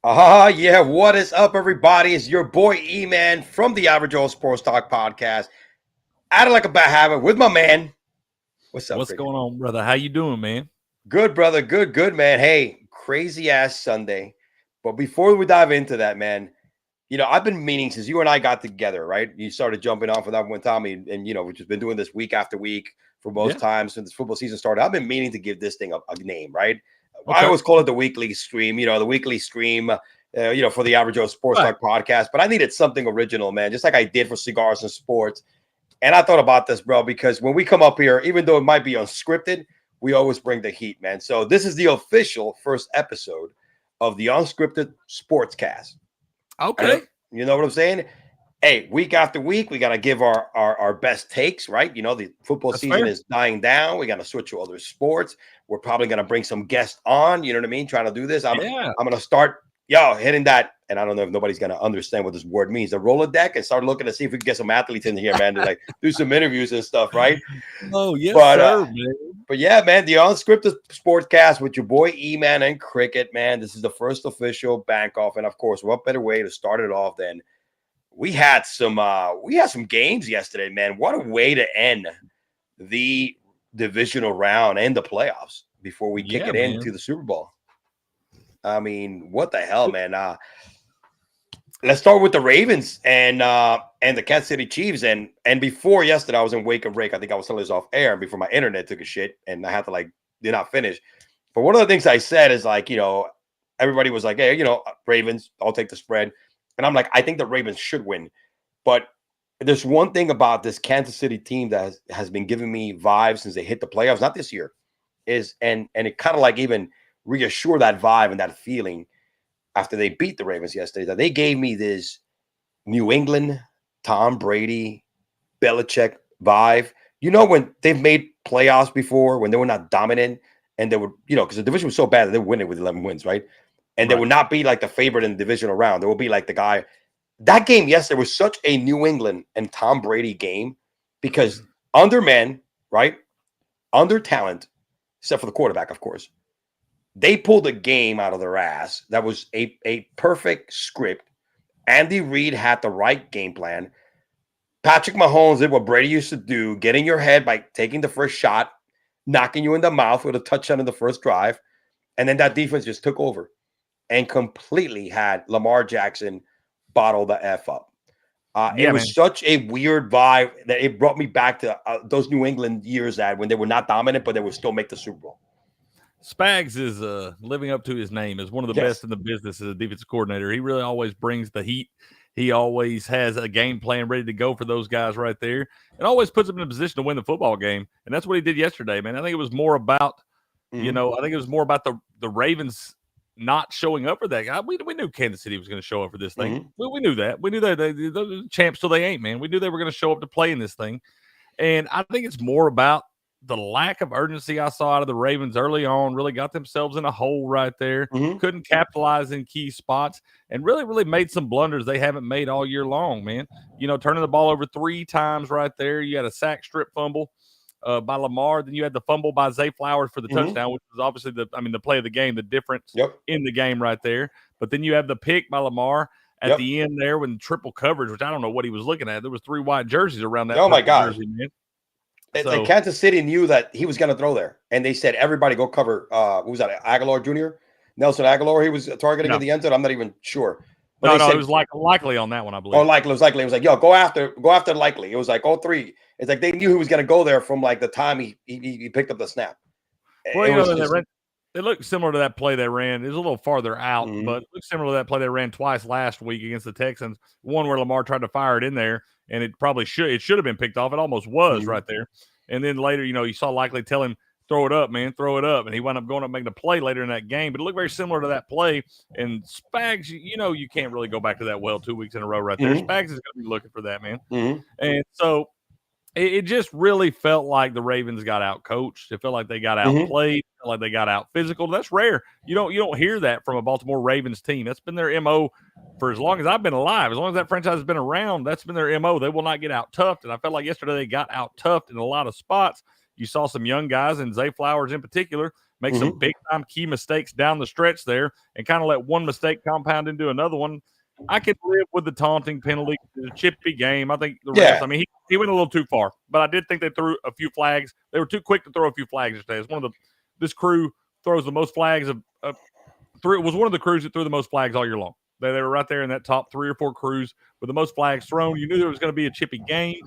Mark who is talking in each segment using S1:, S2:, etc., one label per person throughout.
S1: Yeah. What is up, everybody? It's your boy E-Man from the Average Joe Sports Talk Podcast. Out of like a bad habit with my man. What's up,
S2: What's
S1: Cricket?
S2: going on, brother? How you doing, man?
S1: Good, brother. Good, man. Hey, crazy ass Sunday. But before we dive into that, man, I've been meaning since you and I got together, right? You started jumping on for that one time, and we've just been doing this week after week for most
S2: Yeah.
S1: times since football season started. I've been meaning to give this thing a name, right? I
S2: Okay.
S1: always call it the weekly stream, the weekly stream, for the Average Joe Sports
S2: Right.
S1: Talk podcast. But I needed something original, man, just like I did for Cigars and Sports. And I thought about this, bro, because when we come up here, even though it might be unscripted, we always bring the heat, man. So this is the official first episode of the Unscripted Sportscast.
S2: Okay.
S1: You know what I'm saying? Hey, week after week, we got to give our best takes, right? The football
S2: That's
S1: season
S2: fair.
S1: is dying down. We got to switch to other sports. We're probably going to bring some guests on. You know what I mean? Trying to do this. I'm going to start, hitting that. And I don't know if nobody's going to understand what this word means. The Rolodex, and start looking to see if we can get some athletes in here, man, to like do some interviews and stuff, right?
S2: Oh, yes,
S1: But
S2: sir, man.
S1: But yeah, man, the Unscripted Sportscast with your boy E-Man and Cricket, man. This is the first official bank off. And of course, what better way to start it off than we had some games yesterday, man. What a way to end the divisional round and the playoffs before we kick
S2: Yeah,
S1: it
S2: man.
S1: into the Super Bowl. I mean, what the hell, man? Let's start with the Ravens and the Kansas City Chiefs. And before yesterday, I was in Wake and Rake. I think I was telling this off air before my internet took a shit and I had to did not finish. But one of the things I said is everybody was like, hey, Ravens, I'll take the spread. And I'm like, I think the Ravens should win. But there's one thing about this Kansas City team that has been giving me vibes since they hit the playoffs, not this year, and it kind of even reassure that vibe and that feeling after they beat the Ravens yesterday, that they gave me this New England, Tom Brady, Belichick vibe. When they've made playoffs before, when they were not dominant and they would, because the division was so bad that they would win it with 11 wins, right? And they would not be like the favorite in the divisional round. They would be like the guy. That game yesterday was such a New England and Tom Brady game because under men, right? Under talent, except for the quarterback, of course. They pulled a game out of their ass that was a perfect script. Andy Reid had the right game plan. Patrick Mahomes did what Brady used to do, get in your head by taking the first shot, knocking you in the mouth with a touchdown in the first drive. And then that defense just took over and completely had Lamar Jackson bottle the F up. It was such a weird vibe that it brought me back to those New England years that when they were not dominant, but they would still make the Super Bowl.
S2: Spags is living up to his name as one of the best in the business as a defensive coordinator. He really always brings the heat. He always has a game plan ready to go for those guys right there and always puts them in a position to win the football game. And that's what he did yesterday, man. I think it was more about, I think it was more about the Ravens not showing up for that guy. We knew Kansas City was going to show up for this thing. We knew that. We knew that they're the champs till they ain't, man. We knew they were going to show up to play in this thing. And I think it's more about the lack of urgency I saw out of the Ravens early on. Really got themselves in a hole right there. Couldn't capitalize in key spots and really made some blunders they haven't made all year long, man. Turning the ball over 3 times right there. You had a sack strip fumble by Lamar. Then you had the fumble by Zay Flowers for the touchdown, which was obviously the play of the game, the difference in the game right there. But then you have the pick by Lamar at the end there when triple coverage, which I don't know what he was looking at. There was 3 white jerseys around that.
S1: Oh my God.
S2: Jersey, man.
S1: And Kansas City knew that he was going to throw there. And they said, everybody go cover, who was that, Aguilar Jr.? Nelson Aguilar, he was targeting in the end zone. I'm not even sure.
S2: But no, it was likely on that one, I believe.
S1: Oh, likely. It was likely. It was like, yo, go after likely. It was like all 3. It's like they knew he was going to go there from the time he picked up the snap.
S2: Well, it looked similar to that play they ran. It was a little farther out, but it looked similar to that play they ran twice last week against the Texans. One where Lamar tried to fire it in there, and it should have been picked off. It almost was right there. And then later, you saw likely tell him, throw it up, man, throw it up. And he wound up going up making a play later in that game. But it looked very similar to that play. And Spags, you can't really go back to that well 2 weeks in a row right there. Spags is going to be looking for that, man. And so it just really felt like the Ravens got out coached. It felt like they got outplayed. It felt like they got out physical. That's rare. You don't hear that from a Baltimore Ravens team. That's been their MO for as long as I've been alive. As long as that franchise has been around, that's been their MO. They will not get out toughed. And I felt like yesterday they got out toughed in a lot of spots. You saw some young guys, and Zay Flowers in particular, make some big-time key mistakes down the stretch there, and kind of let one mistake compound into another one. I could live with the taunting penalty, the chippy game. I think the refs, I mean, he went a little too far, but I did think they threw a few flags. They were too quick to throw a few flags yesterday. It's this crew throws the most flags it was one of the crews that threw the most flags all year long. They were right there in that top 3 or 4 crews with the most flags thrown. You knew there was going to be a chippy game,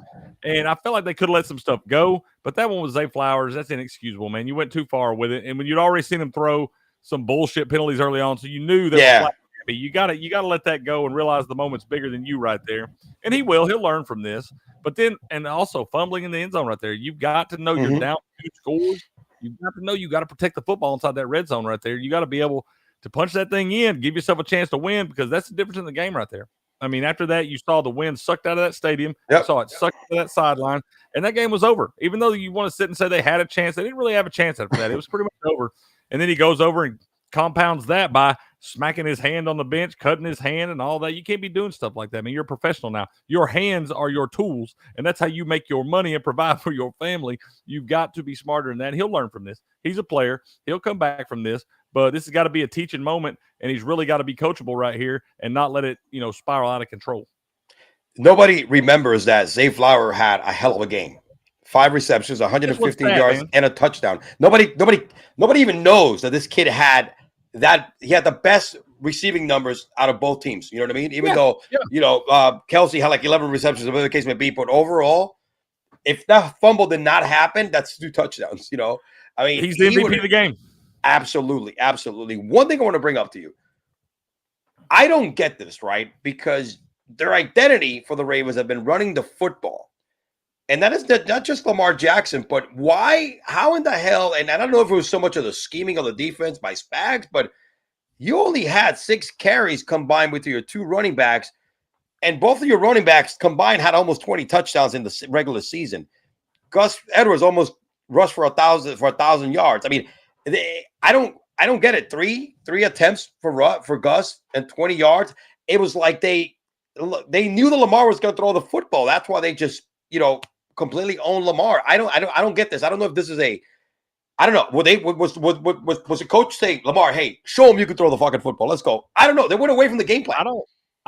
S2: and I felt like they could have let some stuff go, but that one was Zay Flowers. That's inexcusable, man. You went too far with it, and when you'd already seen him throw some bullshit penalties early on, so you knew there was flags. You gotta let that go and realize the moment's bigger than you right there. And he'll learn from this. But then, and also fumbling in the end zone right there. You've got to know you're down 2 scores. You've got to know you got to protect the football inside that red zone right there. You got to be able to punch that thing in, give yourself a chance to win, because that's the difference in the game right there. I mean, after that, you saw the wind sucked out of that stadium. You saw it sucked out of that sideline, and that game was over. Even though you want to sit and say they had a chance, they didn't really have a chance after that. It was pretty much over. And then he goes over and compounds that by smacking his hand on the bench, cutting his hand and all that. You can't be doing stuff like that. I mean, you're a professional now. Your hands are your tools, and that's how you make your money and provide for your family. You've got to be smarter than that. He'll learn from this. He's a player. He'll come back from this, but this has got to be a teaching moment, and he's really got to be coachable right here and not let it, spiral out of control.
S1: Nobody remembers that Zay Flower had a hell of a game. 5 receptions, 115 yards, and a touchdown. Nobody even knows that this kid had he had the best receiving numbers out of both teams. You know what I mean? Even though Kelsey had like 11 receptions, whatever the case may be, but overall, if that fumble did not happen, that's 2 touchdowns. I mean,
S2: he's the MVP of the game.
S1: Absolutely. One thing I want to bring up to you. I don't get this, right? Because their identity for the Ravens have been running the football. And that is not just Lamar Jackson, but why? How in the hell? And I don't know if it was so much of the scheming of the defense by Spags, but you only had 6 carries combined with your 2 running backs, and both of your running backs combined had almost 20 touchdowns in the regular season. Gus Edwards almost rushed for 1,000 yards. I mean, I don't get it. Three attempts for Gus and 20 yards. It was like they knew that Lamar was going to throw the football. That's why they just completely own Lamar. I don't get this. I don't know if this is I don't know. Was the coach saying, Lamar, hey, show him you can throw the fucking football. Let's go. I don't know. They went away from the game plan.
S2: I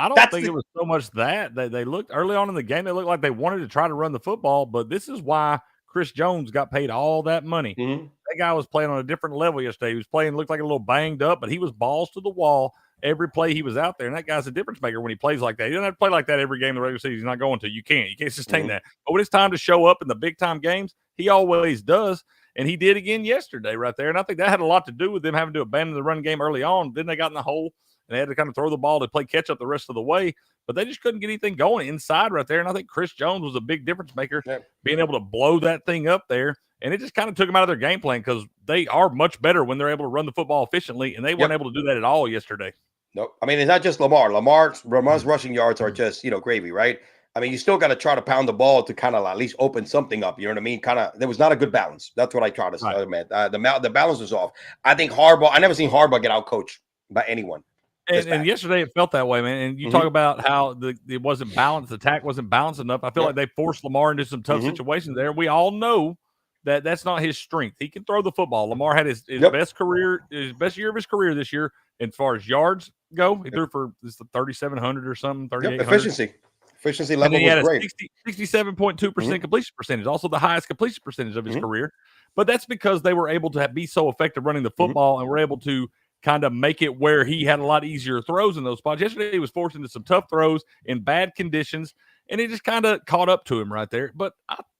S2: don't think it was so much that they looked early on in the game. They looked like they wanted to try to run the football, but this is why Chris Jones got paid all that money. That guy was playing on a different level yesterday. He was playing, looked like a little banged up, but he was balls to the wall every play he was out there. And that guy's a difference maker when he plays like that. He doesn't have to play like that every game in the regular season. He's not going to. You can't sustain that. But when it's time to show up in the big time games, he always does. And he did again yesterday right there. And I think that had a lot to do with them having to abandon the run game early on. Then they got in the hole and they had to kind of throw the ball to play catch up the rest of the way. But they just couldn't get anything going inside right there. And I think Chris Jones was a big difference maker, being able to blow that thing up there. And it just kind of took them out of their game plan, because they are much better when they're able to run the football efficiently, and they weren't able to do that at all yesterday.
S1: Nope. I mean, it's not just Lamar. Lamar's rushing yards are just, gravy, right? I mean, you still got to try to pound the ball to kind of at least open something up. You know what I mean? There was not a good balance. That's what I try to say, man. The balance was off. I think I never seen Harbaugh get out coached by anyone.
S2: And yesterday it felt that way, man. And you talk about how it wasn't balanced. The attack wasn't balanced enough. I feel like they forced Lamar into some tough situations there. We all know that that's not his strength. He can throw the football. Lamar had his best year of his career this year as far as yards go. He threw for 3,700 or something, 3,800.
S1: Efficiency level was great.
S2: 67.2% completion percentage, also the highest completion percentage of his career. But that's because they were able to be so effective running the football and were able to kind of make it where he had a lot easier throws in those spots. Yesterday, he was forced into some tough throws in bad conditions, and it just kind of caught up to him right there. But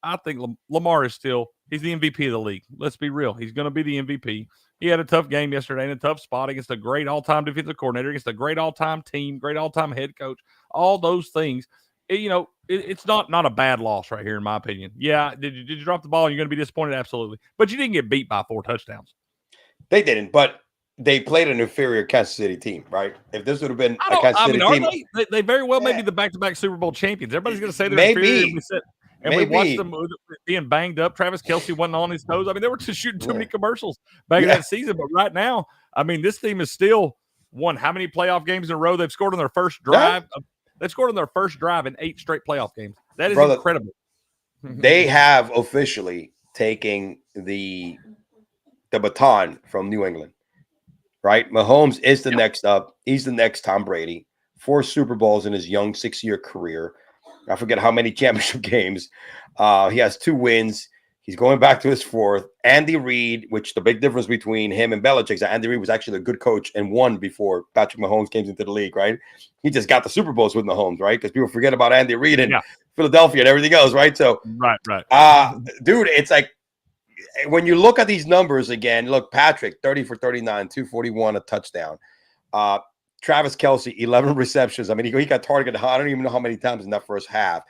S2: I think Lamar is he's the MVP of the league. Let's be real. He's going to be the MVP. He had a tough game yesterday in a tough spot against a great all-time defensive coordinator, against a great all-time team, great all-time head coach, all those things. It's not a bad loss right here, in my opinion. Yeah, did you drop the ball and you're going to be disappointed? Absolutely. But you didn't get beat by 4 touchdowns.
S1: They didn't, but they played an inferior Kansas City team, right? If this would have been a Kansas City team.
S2: They very well may be the back-to-back Super Bowl champions. Everybody's going to say they're inferior. We watched them being banged up. Travis Kelce wasn't on his toes. I mean, they were just shooting too many commercials back in that season. But right now, I mean, this team is still won how many playoff games in a row? They've scored on their first drive. They've scored on their first drive in 8 straight playoff games. That is incredible.
S1: They have officially taken the the baton from New England, right? Mahomes is the next up. He's the next Tom Brady. 4 Super Bowls in his young 6-year career. I forget how many championship games. He has 2 wins. He's going back to his 4th. Andy Reid, which the big difference between him and Belichick is that Andy Reid was actually a good coach and won before Patrick Mahomes came into the league, right? He just got the Super Bowls with Mahomes, right? Because people forget about Andy Reid and Philadelphia and everything else, right? So,
S2: right.
S1: Dude, it's like when you look at these numbers again, look, Patrick, 30 for 39, 241, a touchdown. Travis Kelce, 11 receptions. I mean, he got targeted. I don't even know how many times in that first half.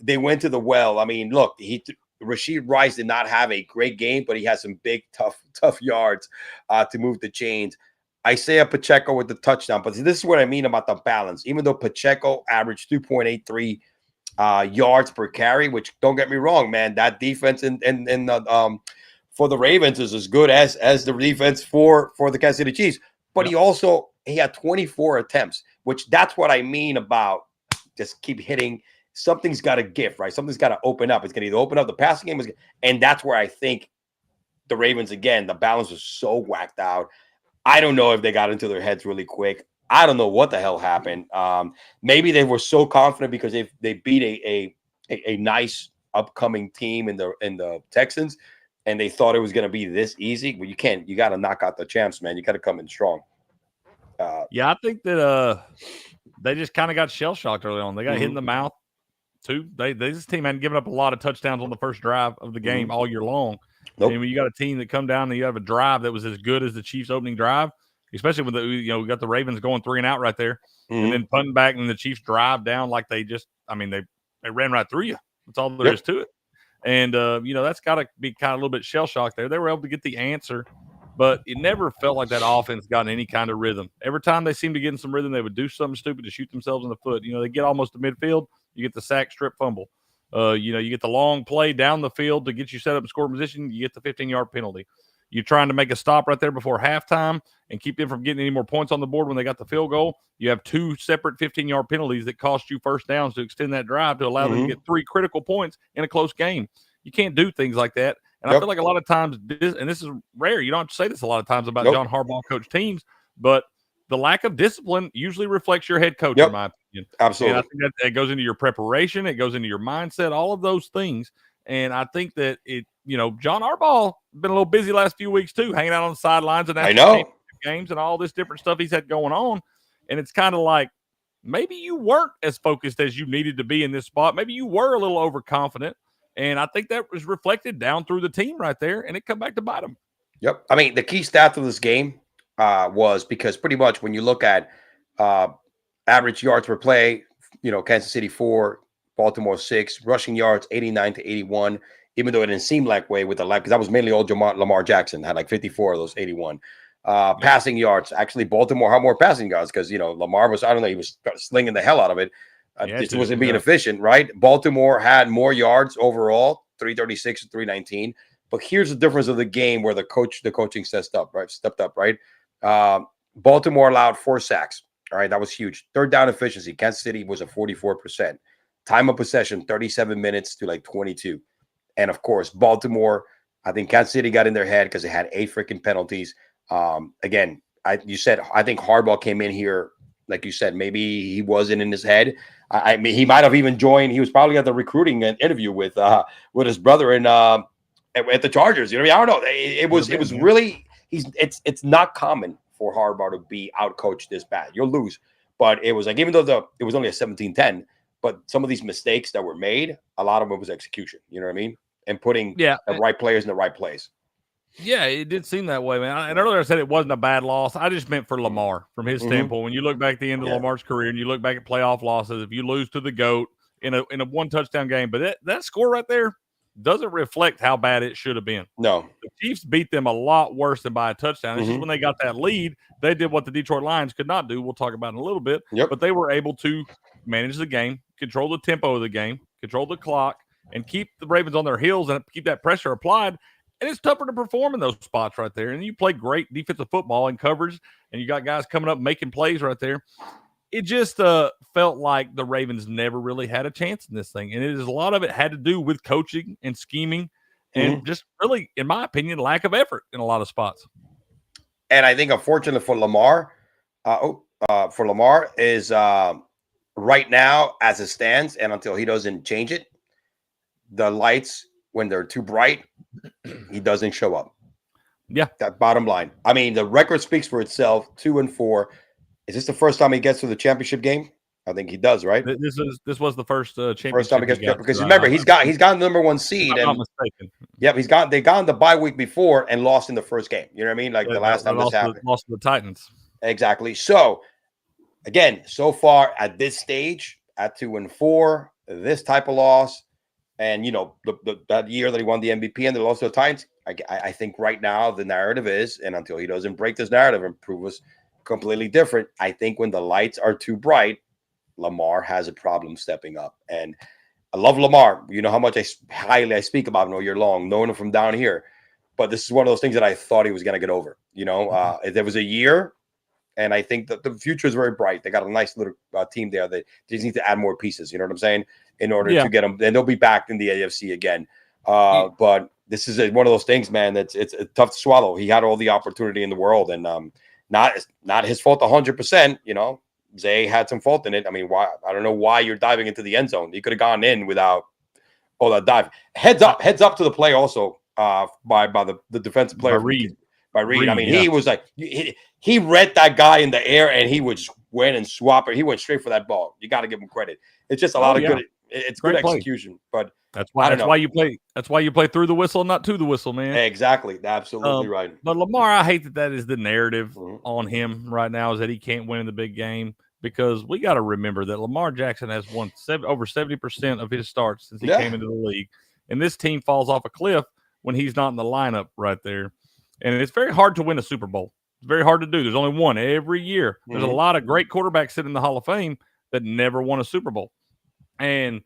S1: They went to the well. I mean, look, Rashid Rice did not have a great game, but he had some big, tough yards to move the chains. Isaiah Pacheco with the touchdown. But this is what I mean about the balance. Even though Pacheco averaged 2.83 yards per carry, which don't get me wrong, man, that defense for the Ravens is as good as the defense for the Kansas City Chiefs. But he had 24 attempts, which that's what I mean about just keep hitting. Something's got to give, right? Something's got to open up. It's going to either open up the passing game, and that's where I think the Ravens, again, the balance was so whacked out. I don't know if they got into their heads really quick. I don't know what the hell happened. Maybe they were so confident because they beat a nice upcoming team in the Texans, and they thought it was going to be this easy. But you got to knock out the champs, man. You got to come in strong.
S2: I think that they just kind of got shell shocked early on. They got hit in the mouth too. This team hadn't given up a lot of touchdowns on the first drive of the game all year long.
S1: Nope.
S2: And when you got a team that come down and you have a drive that was as good as the Chiefs' opening drive, especially when we got the Ravens going 3 and out right there, and then punting back and the Chiefs drive down like they ran right through you. That's all there is to it. And that's got to be kind of a little bit shell shocked there. They were able to get the answer, but it never felt like that offense got any kind of rhythm. Every time they seemed to get in some rhythm, they would do something stupid to shoot themselves in the foot. They get almost to midfield, you get the sack, strip, fumble. You get the long play down the field to get you set up in score position, you get the 15-yard penalty. You're trying to make a stop right there before halftime and keep them from getting any more points on the board when they got the field goal. You have 2 separate 15-yard penalties that cost you first downs to extend that drive to allow them to get 3 critical points in a close game. You can't do things like that. And I feel like a lot of times, and this is rare, you don't have to say this a lot of times about John Harbaugh coach teams, but the lack of discipline usually reflects your head coach, in my opinion.
S1: Absolutely.
S2: And I think that goes into your preparation. It goes into your mindset, all of those things. And I think that John Harbaugh been a little busy last few weeks too, hanging out on the sidelines and games and all this different stuff he's had going on. And it's kind of like, maybe you weren't as focused as you needed to be in this spot. Maybe you were a little overconfident. And I think that was reflected down through the team right there, and it come back to bite them.
S1: Yep. I mean, the key stat of this game was because pretty much when you look at average yards per play, Kansas City 4, Baltimore 6, rushing yards 89 to 81, even though it didn't seem like way with the because that was mainly old Lamar Jackson, had like 54 of those 81. Passing yards, actually Baltimore had more passing yards because, Lamar was, I don't know, he was slinging the hell out of it. Just wasn't being efficient, right? Baltimore had more yards overall, 336 and 319. But here's the difference of the game where the coaching stepped up, right? Baltimore allowed 4 sacks. All right, that was huge. Third down efficiency, Kansas City was at 44%. Time of possession, 37 minutes to like 22. And of course, Baltimore, I think Kansas City got in their head because they had 8 freaking penalties. Again, I think Harbaugh came in here, like you said, maybe he wasn't in his head. I mean, he might have even joined. He was probably at the recruiting interview with his brother at the Chargers. I don't know. It was really it's not common for Harbaugh to be outcoached this bad. You'll lose, but it was like even though it was only a 17-10, but some of these mistakes that were made, a lot of it was execution. You know what I mean? And putting the right players in the right place.
S2: Yeah, it did seem that way, man. And earlier I said it wasn't a bad loss. I just meant for Lamar from his standpoint. When you look back at the end of Lamar's career and you look back at playoff losses, if you lose to the GOAT in a 1 touchdown game, but that score right there doesn't reflect how bad it should have been.
S1: No.
S2: The Chiefs beat them a lot worse than by a touchdown. It's just when they got that lead, they did what the Detroit Lions could not do. We'll talk about in a little bit. But they were able to manage the game, control the tempo of the game, control the clock, and keep the Ravens on their heels and keep that pressure applied. And it's tougher to perform in those spots right there. And you play great defensive football and coverage, and you got guys coming up making plays right there. It just felt like the Ravens never really had a chance in this thing. And a lot of it had to do with coaching and scheming. and just really, in my opinion, lack of effort in a lot of spots.
S1: And I think, unfortunately for Lamar, is right now as it stands, and until he doesn't change it, the lights, when they're too bright, he doesn't show up.
S2: Yeah,
S1: that bottom line. I mean, the record speaks for itself. 2-4. Is this the first time he gets to the championship game? I think he does, right?
S2: This was the first championship.
S1: First time he gets because remember he's got the number one seed.
S2: I'm not mistaken.
S1: Yep, they got the bye week before and lost in the first game. You know what I mean? Like the last time this happened,
S2: lost to the Titans.
S1: Exactly. So again, so far at this stage, at 2-4, this type of loss, and that year that he won the MVP and they lost to the Titans. I think right now the narrative is, and until he doesn't break this narrative and prove us completely different, I think when the lights are too bright, Lamar has a problem stepping up. And I love Lamar. You know how much I speak about him all year long, knowing him from down here. But this is one of those things that I thought he was going to get over. There was a year, and I think that the future is very bright. They got a nice little team there. They just need to add more pieces. You know what I'm saying? In order to get them, and they'll be back in the AFC again. But this is one of those things, man. It's tough to swallow. He had all the opportunity in the world, and not his fault 100%. Zay had some fault in it. I mean, why? I don't know why you're diving into the end zone. You could have gone in without all that dive. Heads up to the play also by the defensive player by Reed. I mean, he was like he read that guy in the air and he would just went and swap it. He went straight for that ball. You got to give him credit. It's just a lot of good. It's great execution, but
S2: that's why you play. That's why you play through the whistle, not to the whistle, man.
S1: Exactly, absolutely right.
S2: But Lamar, I hate that is the narrative on him right now, is that he can't win in the big game, because we got to remember that Lamar Jackson has won over 70% of his starts since he came into the league, and this team falls off a cliff when he's not in the lineup right there, and it's very hard to win a Super Bowl. It's very hard to do. There's only one every year. There's a lot of great quarterbacks sitting in the Hall of Fame that never won a Super Bowl. And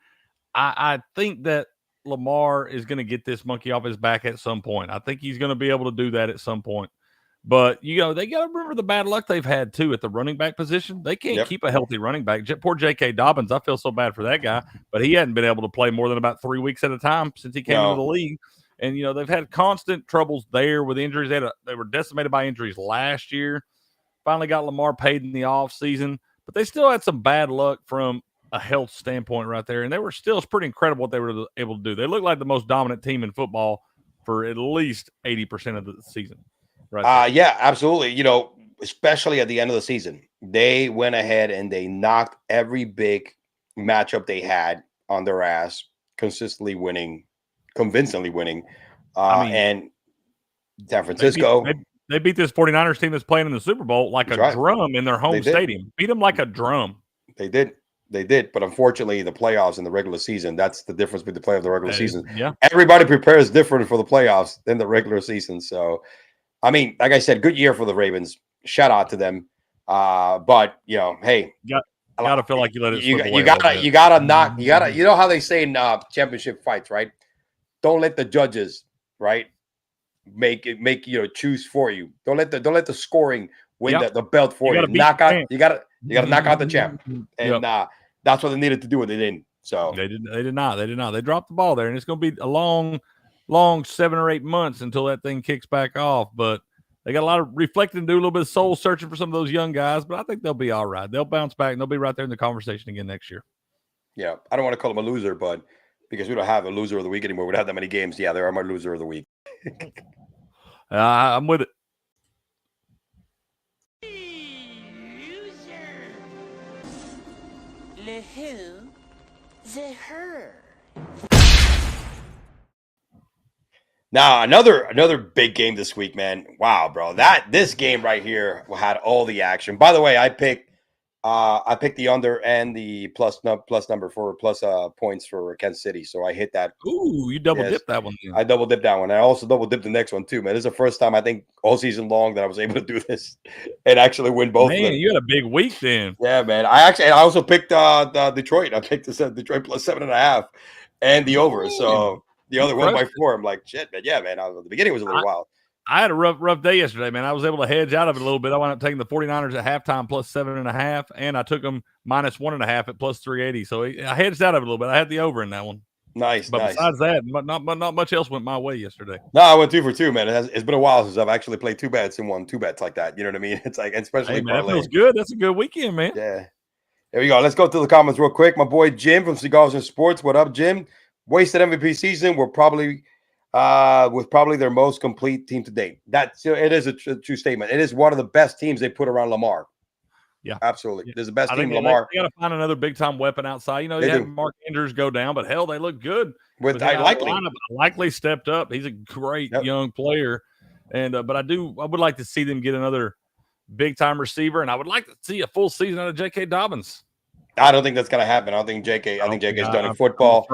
S2: I think that Lamar is going to get this monkey off his back at some point. I think he's going to be able to do that at some point. But, they got to remember the bad luck they've had, too, at the running back position. They can't keep a healthy running back. Poor J.K. Dobbins, I feel so bad for that guy. But he hadn't been able to play more than about 3 weeks at a time since he came into the league. And, they've had constant troubles there with injuries. They were decimated by injuries last year. Finally got Lamar paid in the offseason. But they still had some bad luck from a health standpoint right there, and they were still pretty incredible what they were able to do. They looked like the most dominant team in football for at least 80% of the season. Right?
S1: Yeah, absolutely. Especially at the end of the season, they went ahead and they knocked every big matchup they had on their ass, convincingly winning. And San Francisco,
S2: they beat this 49ers team that's playing in the Super Bowl like a drum in their home stadium. Beat them like a drum.
S1: They did, but unfortunately, the playoffs and the regular season, that's the difference between the play of the regular season.
S2: Yeah.
S1: Everybody prepares different for the playoffs than the regular season. So, I mean, like I said, good year for the Ravens. Shout out to them. But, hey.
S2: Gotta feel like you let it slip away.
S1: You gotta, you know how they say in championship fights, right? Don't let the judges, right, make choose for you. Don't let the scoring win the belt for you. You gotta knock out the champ. And that's what they needed to do, and they didn't. So
S2: they did not. They dropped the ball there, and it's going to be a long 7 or 8 months until that thing kicks back off. But they got a lot of reflecting to do, a little bit of soul searching for some of those young guys. But I think they'll be all right. They'll bounce back, and they'll be right there in the conversation again next year.
S1: Yeah, I don't want to call them a loser, but because we don't have a loser of the week anymore, we don't have that many games. Yeah, they're my loser of the week.
S2: I'm with it.
S3: The who? The her.
S1: Now another big game this week, man. Wow, bro. This game right here had all the action. By the way, I picked the under and the plus number for plus points for Kansas City. So I hit that.
S2: Ooh, you double dipped that one.
S1: I double dipped that one. I also double dipped the next one too, man. This is the first time I think all season long that I was able to do this and actually win both.
S2: Man, you had a big week then.
S1: Yeah, man. I also picked the Detroit. I picked the Detroit plus 7.5 and the over. So the other 1-4. I'm like, shit, man. Yeah, man. The beginning was a little wild.
S2: I had a rough day yesterday, man. I was able to hedge out of it a little bit. I wound up taking the 49ers at halftime plus 7.5, and I took them minus 1.5 at plus 380. So I hedged out of it a little bit. I had the over in that one.
S1: Nice,
S2: But
S1: nice.
S2: besides that, not much else went my way yesterday.
S1: No, I went 2 for 2, man. It's been a while since I've actually played 2 bets and won 2 bets like that. You know what I mean? It's like, especially
S2: Hey, man, that feels
S1: parlaying.
S2: good. That's a good weekend, man.
S1: Yeah. There we go. Let's go to the comments real quick. My boy Jim from Cigars and Sports. What up, Jim? Wasted MVP season. We're probably with probably their most complete team to date. It is a true statement. It is one of the best teams they put around Lamar.
S2: Yeah,
S1: absolutely.
S2: Yeah.
S1: There's the best
S2: I
S1: team.
S2: think
S1: Lamar.
S2: They got to find another big time weapon outside. You know,
S1: They
S2: had
S1: do.
S2: Mark Andrews go down, but hell, they look good.
S1: With Likely.
S2: Likely stepped up. He's a great young player, and but I would like to see them get another big time receiver, and I would like to see a full season out of J.K. Dobbins.
S1: I don't think that's going to happen. I think JK's done in football.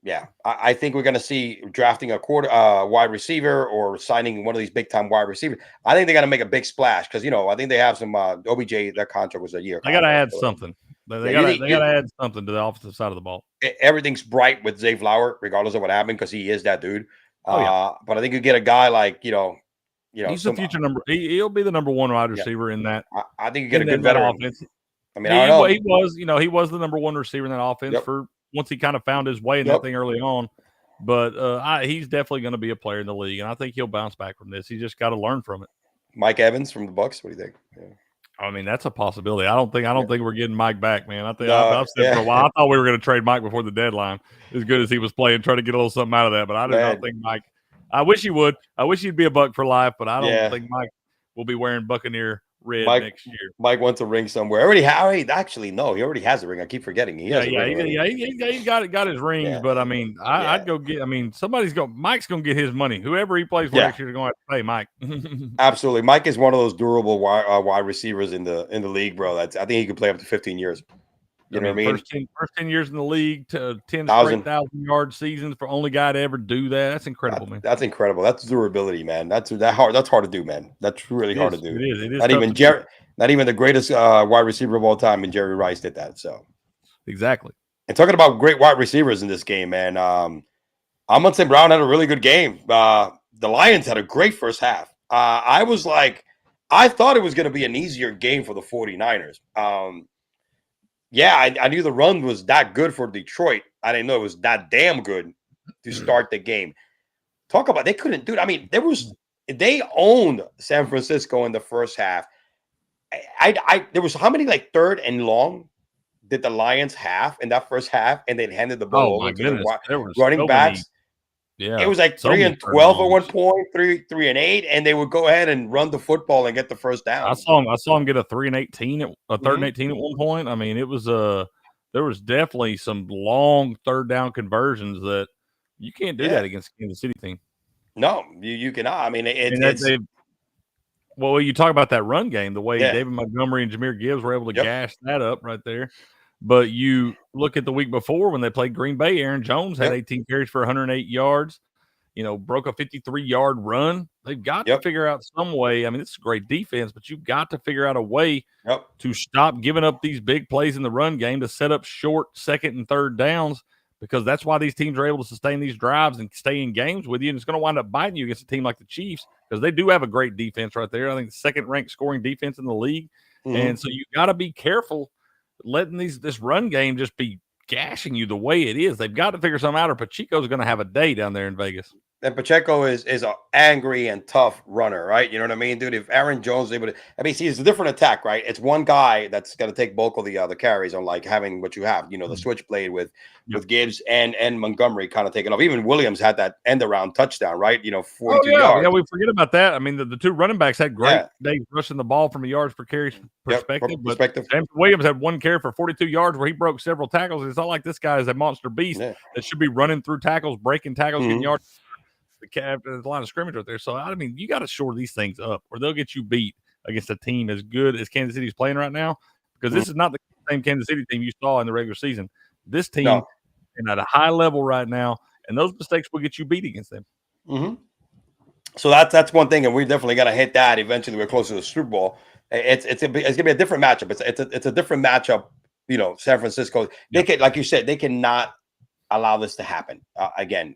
S1: Yeah, I think we're going to see drafting a wide receiver or signing one of these big time wide receivers. I think they got to make a big splash because I think they have some OBJ. Their contract was a year.
S2: They got to add something. They got to add something to the offensive side of the ball.
S1: Everything's bright with Zay Flower, regardless of what happened, because he is that dude. But I think you get a guy like
S2: he's the future number. He'll be the number one wide receiver in that.
S1: I think you get a good veteran.
S2: Offense.
S1: I mean, I don't know.
S2: He was the number one receiver in that offense for once he kind of found his way in that thing early on. But he's definitely going to be a player in the league, and I think he'll bounce back from this. He just got to learn from it.
S1: Mike Evans from the Bucs. What do you think? Yeah.
S2: I mean, that's a possibility. I don't think we're getting Mike back, man. I think I've said for a while. I thought we were going to trade Mike before the deadline. As good as he was playing, try to get a little something out of that. But I do not think Mike. I wish he would. I wish he'd be a Buck for life. But I don't think Mike will be wearing Buccaneer red next year.
S1: Mike wants a ring somewhere. He already has a ring. I keep forgetting. He
S2: got his rings. Yeah. But I mean, I'd go get. I mean, Mike's gonna get his money. Whoever he plays for next year is going to have to pay Mike.
S1: Absolutely, Mike is one of those durable wide receivers in the league, bro. I think he could play up to 15 years. You know what I mean?
S2: First 10 years in the league, 10 straight 1,000-yard seasons for only guy to ever do that. That's incredible, man.
S1: That's incredible. That's durability, man. That's hard to do, man. That's really hard to do.
S2: It is.
S1: Not even the greatest wide receiver of all time, and Jerry Rice did that. So
S2: exactly.
S1: And talking about great wide receivers in this game, man. Amon-St. Brown had a really good game. The Lions had a great first half. I thought it was going to be an easier game for the 49ers. I knew the run was that good for Detroit. I didn't know it was that damn good to start the game. Talk about they couldn't do it. I mean, they owned San Francisco in the first half. There was how many third and long did the Lions have in that first half, and they handed the ball over to the running backs. It was 3 and 12 at one point, 3 and 8, and they would go ahead and run the football and get the first down.
S2: I saw him get a 3 and 18, a third and 18 at one point. I mean, it was there was definitely some long third down conversions that you can't do that against the Kansas City team.
S1: No, you cannot. I mean,
S2: you talk about that run game, the way David Montgomery and Jahmyr Gibbs were able to gash that up right there. But you look at the week before when they played Green Bay, Aaron Jones had 18 carries for 108 yards, broke a 53-yard run. They've got to figure out some way. I mean, it's a great defense, but you've got to figure out a way to stop giving up these big plays in the run game to set up short second and third downs, because that's why these teams are able to sustain these drives and stay in games with you. And it's going to wind up biting you against a team like the Chiefs, because they do have a great defense right there. I think the second-ranked scoring defense in the league. Mm-hmm. And so you got to be careful letting this run game just be gashing you the way it is. They've got to figure something out, or Pacheco's going to have a day down there in Vegas.
S1: And Pacheco is an angry and tough runner, right? You know what I mean, dude? If Aaron Jones is able to, see, it's a different attack, right? It's one guy that's going to take bulk of the carries on having what you have, the switchblade with Gibbs and Montgomery kind of taking off. Even Williams had that end around touchdown, right? 42 yards.
S2: Yeah, we forget about that. I mean, the two running backs had great days rushing the ball from a yards per carry perspective. But Williams had one carry for 42 yards where he broke several tackles. It's not like this guy is a monster beast that should be running through tackles, breaking tackles, getting yards. The line of scrimmage right there. So, I mean, you got to shore these things up, or they'll get you beat against a team as good as Kansas City's playing right now, because this is not the same Kansas City team you saw in the regular season. This team is at a high level right now, and those mistakes will get you beat against them.
S1: Mm-hmm. So that's one thing, and we definitely got to hit that eventually. We're close to the Super Bowl. It's going to be a different matchup. It's a different matchup. San Francisco. They can, like you said, they cannot allow this to happen again.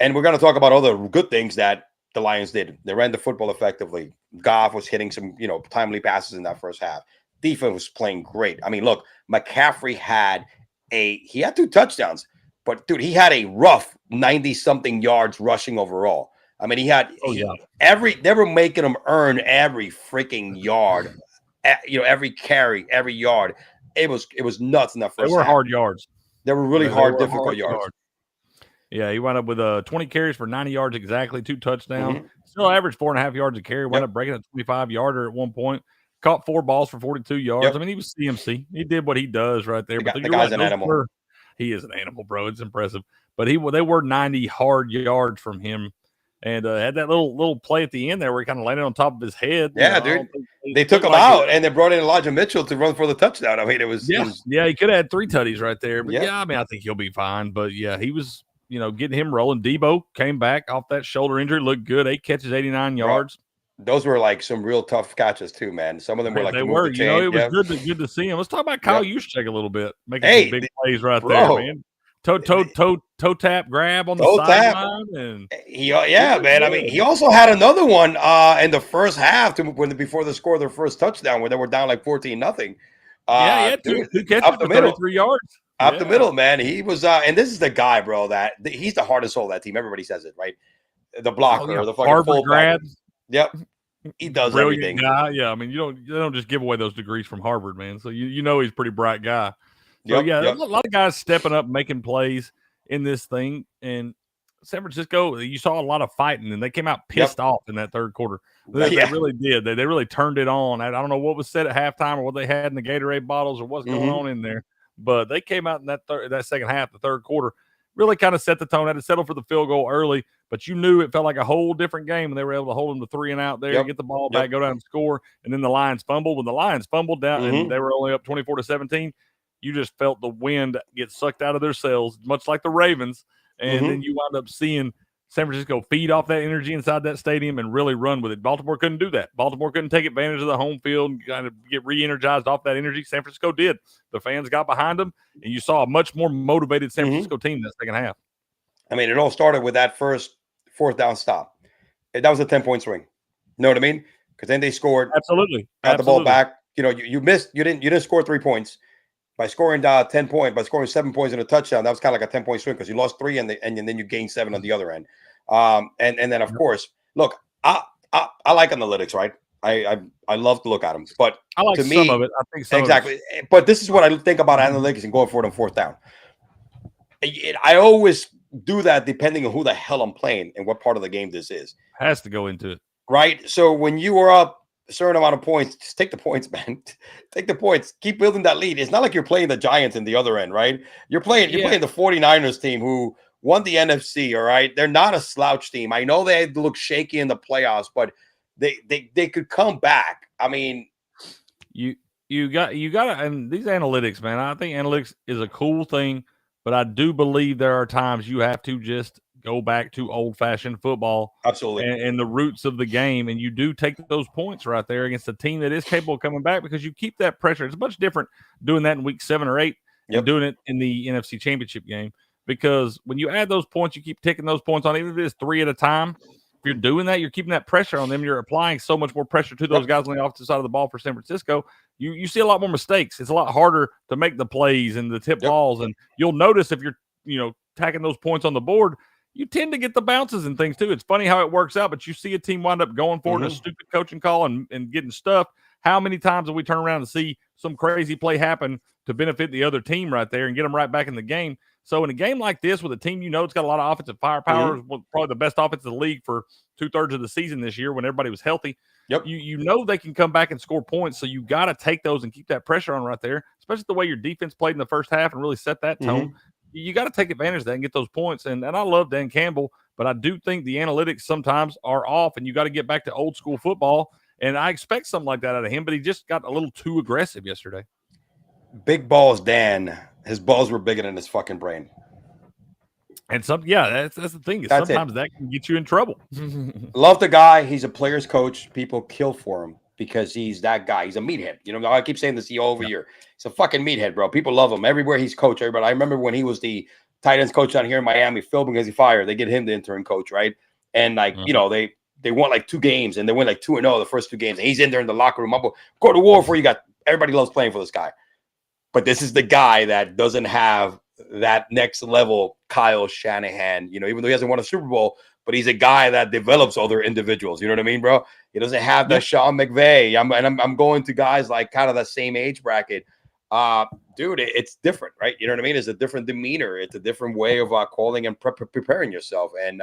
S1: And we're going to talk about all the good things that the Lions did. They ran the football effectively. Goff was hitting some, timely passes in that first half. Defense was playing great. I mean, look, McCaffrey had 2 touchdowns. But dude, he had a rough 90-something yards rushing overall. I mean, they were making him earn every freaking yard, every carry, every yard. It was nuts in that first.
S2: They were
S1: half.
S2: hard yards.
S1: They were really difficult yards.
S2: Yeah, he wound up with 20 carries for 90 yards exactly, 2 touchdowns. Still averaged 4.5 yards a carry. Wound up breaking a 25-yarder at one point. Caught 4 balls for 42 yards. I mean, he was CMC. He did what he does right there.
S1: The guy's an animal.
S2: He is an animal, bro. It's impressive. But they were 90 hard yards from him. And had that little play at the end there where he kind of landed on top of his head.
S1: Yeah, dude. They took him out and they brought in Elijah Mitchell to run for the touchdown. I mean, it was.
S2: Yeah, he could have had 3 tutties right there. But I mean, I think he'll be fine. But yeah, he was, getting him rolling. Debo came back off that shoulder injury, looked good. 8 catches, 89 yards.
S1: Those were like some real tough catches too, man. Some of them were like
S2: they were. It was good to see him. Let's talk about Kyle Juszczyk a little bit, making some big plays right there, man. Toe tap grab on the sideline, and
S1: man. I mean, he also had another one in the first half before they scored their first touchdown, where they were down like 14-0.
S2: Two catches for 33 yards.
S1: Up the middle, man. He was, and this is the guy, bro. He's the hardest soul of that team. Everybody says it, right? The blocker, the fucking
S2: Harvard grad.
S1: Yep, he does everything.
S2: Guy. Yeah, I mean, you don't just give away those degrees from Harvard, man. So he's a pretty bright guy. So a lot of guys stepping up, making plays in this thing. And San Francisco, you saw a lot of fighting, and they came out pissed off in that third quarter. They really did. They really turned it on. I don't know what was said at halftime or what they had in the Gatorade bottles or what's going on in there. But they came out in that second half, the third quarter, really kind of set the tone. Had to settle for the field goal early, but you knew it felt like a whole different game when they were able to hold them to 3 and out there, get the ball back, go down and score. And then the Lions fumbled. When the Lions fumbled down and they were only up 24-17, you just felt the wind get sucked out of their sails, much like the Ravens. And then you wound up seeing San Francisco feed off that energy inside that stadium and really run with it. Baltimore couldn't do that. Baltimore couldn't take advantage of the home field and kind of get re-energized off that energy. San Francisco did. The fans got behind them, and you saw a much more motivated San Francisco team in that second half.
S1: I mean, it all started with that first 4th down stop. That was a 10-point swing. You know what I mean? Because then they scored.
S2: Absolutely.
S1: Got the ball back. You missed. You didn't score 3 points. By scoring 10 points, by scoring 7 points in a touchdown, that was kind of like a 10-point swing because you lost 3 and then you gained 7 on the other end. And then of course, look, I like analytics, right? I love to look at them, but
S2: I like some of it. I think so.
S1: Exactly. But this is what I think about analytics and going for it on 4th down. I always do that depending on who the hell I'm playing and what part of the game this is.
S2: Has to go into it,
S1: right? So when you are up a certain amount of points, just take the points, man. Take the points. Keep building that lead. It's not like you're playing the Giants in the other end, right? You're playing the 49ers team who won the NFC, all right? They're not a slouch team. I know they look shaky in the playoffs, but they could come back. I mean,
S2: you got to, and these analytics, man, I think analytics is a cool thing, but I do believe there are times you have to just go back to old-fashioned football.
S1: Absolutely.
S2: And the roots of the game, and you do take those points right there against a team that is capable of coming back because you keep that pressure. It's much different doing that in week 7 or 8 and doing it in the NFC Championship game because when you add those points, you keep taking those points on, even if it is 3 at a time. If you're doing that, you're keeping that pressure on them. You're applying so much more pressure to those guys on the offensive side of the ball for San Francisco. You see a lot more mistakes. It's a lot harder to make the plays and the tip balls, and you'll notice if you're tacking those points on the board, you tend to get the bounces and things too. It's funny how it works out, but you see a team wind up going for it in a stupid coaching call and getting stuffed. How many times have we turn around and see some crazy play happen to benefit the other team right there and get them right back in the game? So in a game like this with a team it's got a lot of offensive firepower, probably the best offense in the league for 2/3 of the season this year when everybody was healthy. You know they can come back and score points, so you got to take those and keep that pressure on right there, especially the way your defense played in the first half and really set that tone. You got to take advantage of that and get those points. And I love Dan Campbell, but I do think the analytics sometimes are off, and you got to get back to old school football. And I expect something like that out of him, but he just got a little too aggressive yesterday.
S1: Big balls, Dan. His balls were bigger than his fucking brain.
S2: And that's the thing. Sometimes that can get you in trouble.
S1: Love the guy. He's a player's coach. People kill for him because he's that guy. He's a meathead. I keep saying this over year. He's a fucking meathead, bro. People love him. Everywhere he's coached, everybody. I remember when he was the tight ends coach down here in Miami, Phil, because he fired. They get him the intern coach, right? And they won like 2 games, and they went like 2-0 the first 2 games. And he's in there in the locker room. Go to war for you. Everybody loves playing for this guy. But this is the guy that doesn't have that next level Kyle Shanahan. Even though he hasn't won a Super Bowl, but he's a guy that develops other individuals. You know what I mean, bro? He doesn't have that Sean McVay. I'm going to guys like kind of the same age bracket. Dude, it's different, right? You know what I mean? It's a different demeanor. It's a different way of calling and preparing yourself. And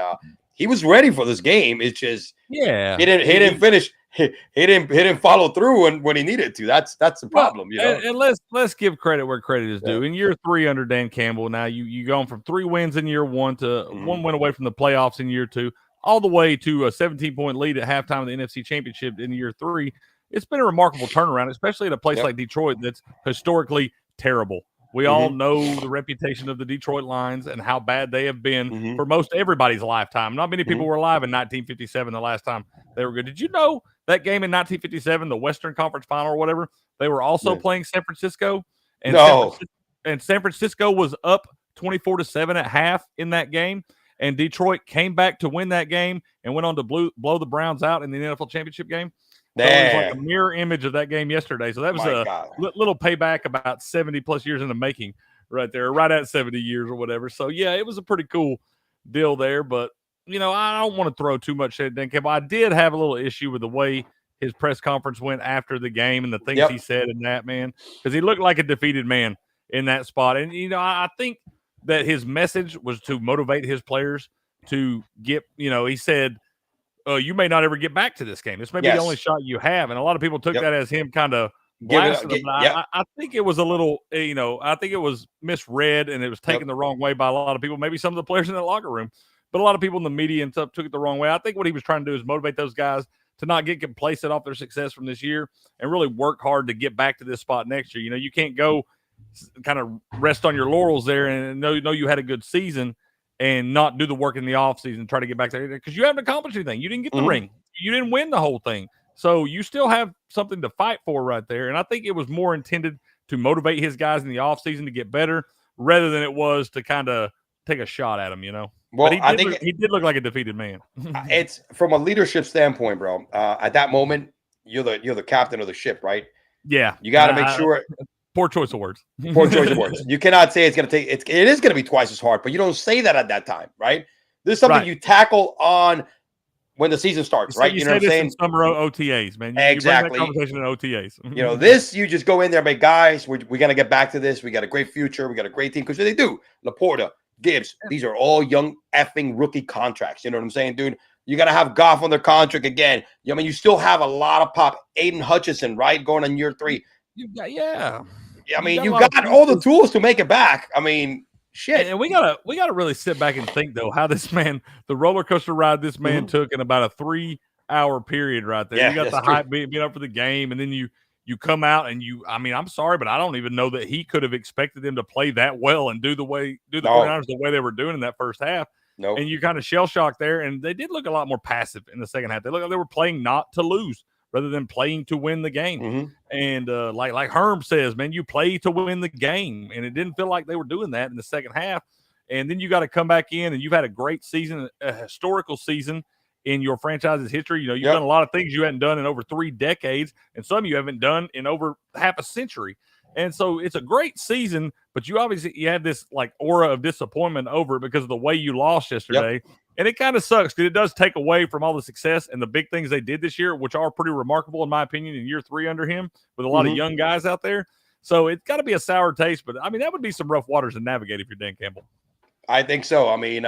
S1: he was ready for this game. It's just he didn't finish. He didn't follow through when he needed to. That's the problem,
S2: And let's give credit where credit is due. In year 3 under Dan Campbell, now you gone from 3 wins in year 1 to 1 win away from the playoffs in year 2, all the way to a 17-point lead at halftime of the NFC Championship in year 3. It's been a remarkable turnaround, especially at a place like Detroit that's historically terrible. We all know the reputation of the Detroit Lions and how bad they have been for most everybody's lifetime. Not many people were alive in 1957, the last time they were good. Did you know that game in 1957, the Western Conference Final or whatever, they were also playing San Francisco? And San Francisco was up 24-7 at half in that game. And Detroit came back to win that game and went on to blow the Browns out in the NFL Championship game. So it was like a mirror image of that game yesterday. So that was little payback about 70-plus years in the making right there, right at 70 years or whatever. So, yeah, it was a pretty cool deal there. But, I don't want to throw too much shade at Dan Campbell. I did have a little issue with the way his press conference went after the game and the things he said in that, man, because he looked like a defeated man in that spot. And, I think that his message was to motivate his players to get, he said, you may not ever get back to this game. This may be the only shot you have. And a lot of people took that as him kind of blasting him. I think it was a little, I think it was misread and it was taken the wrong way by a lot of people, maybe some of the players in that locker room, but a lot of people in the media and stuff took it the wrong way. I think what he was trying to do is motivate those guys to not get complacent off their success from this year and really work hard to get back to this spot next year. You can't go kind of rest on your laurels there and know you had a good season and not do the work in the offseason and try to get back there because you haven't accomplished anything. You didn't get the ring. You didn't win the whole thing. So you still have something to fight for right there. And I think it was more intended to motivate his guys in the offseason to get better rather than it was to kind of take a shot at him, Well, but he did look like a defeated man.
S1: It's from a leadership standpoint, bro. At that moment, you're the captain of the ship, right?
S2: Yeah.
S1: You got to make sure.
S2: Poor choice of words.
S1: Poor choice of words. You cannot say it is going to be twice as hard, but you don't say that at that time, right? This is something you tackle on when the season starts, right?
S2: You know what I'm saying? Summer OTAs, man.
S1: Exactly.
S2: You bring that conversation in OTAs.
S1: This, you just go in there, but guys, we're going to get back to this. We got a great future. We got a great team because they do. Laporta, Gibbs, these are all young effing rookie contracts. You know what I'm saying, dude? You got to have Goff on their contract again. You still have a lot of pop. Aiden Hutchinson, right? Going on year 3.
S2: You got
S1: all the tools to make it back. Shit.
S2: And we gotta really sit back and think though how this man, the roller coaster ride this man took in about a 3-hour period right there. You got the hype being up for the game, and then you come out and I'm sorry, but I don't even know that he could have expected them to play that well and do the 49ers the way they were doing in that first half.
S1: No.
S2: And you kind of shell shocked there, and they did look a lot more passive in the second half. They looked like they were playing not to lose rather than playing to win the game. And like Herm says, man, you play to win the game. And it didn't feel like they were doing that in the second half. And then you got to come back in, and you've had a great season, a historical season in your franchise's history. You've done a lot of things you hadn't done in over 3 decades, and some you haven't done in over half a century. And so it's a great season, but you have this like aura of disappointment over it because of the way you lost yesterday. And it kind of sucks because it does take away from all the success and the big things they did this year, which are pretty remarkable, in my opinion, in year 3 under him with a lot of young guys out there. So it's got to be a sour taste, but that would be some rough waters to navigate if you're Dan Campbell.
S1: I think so. He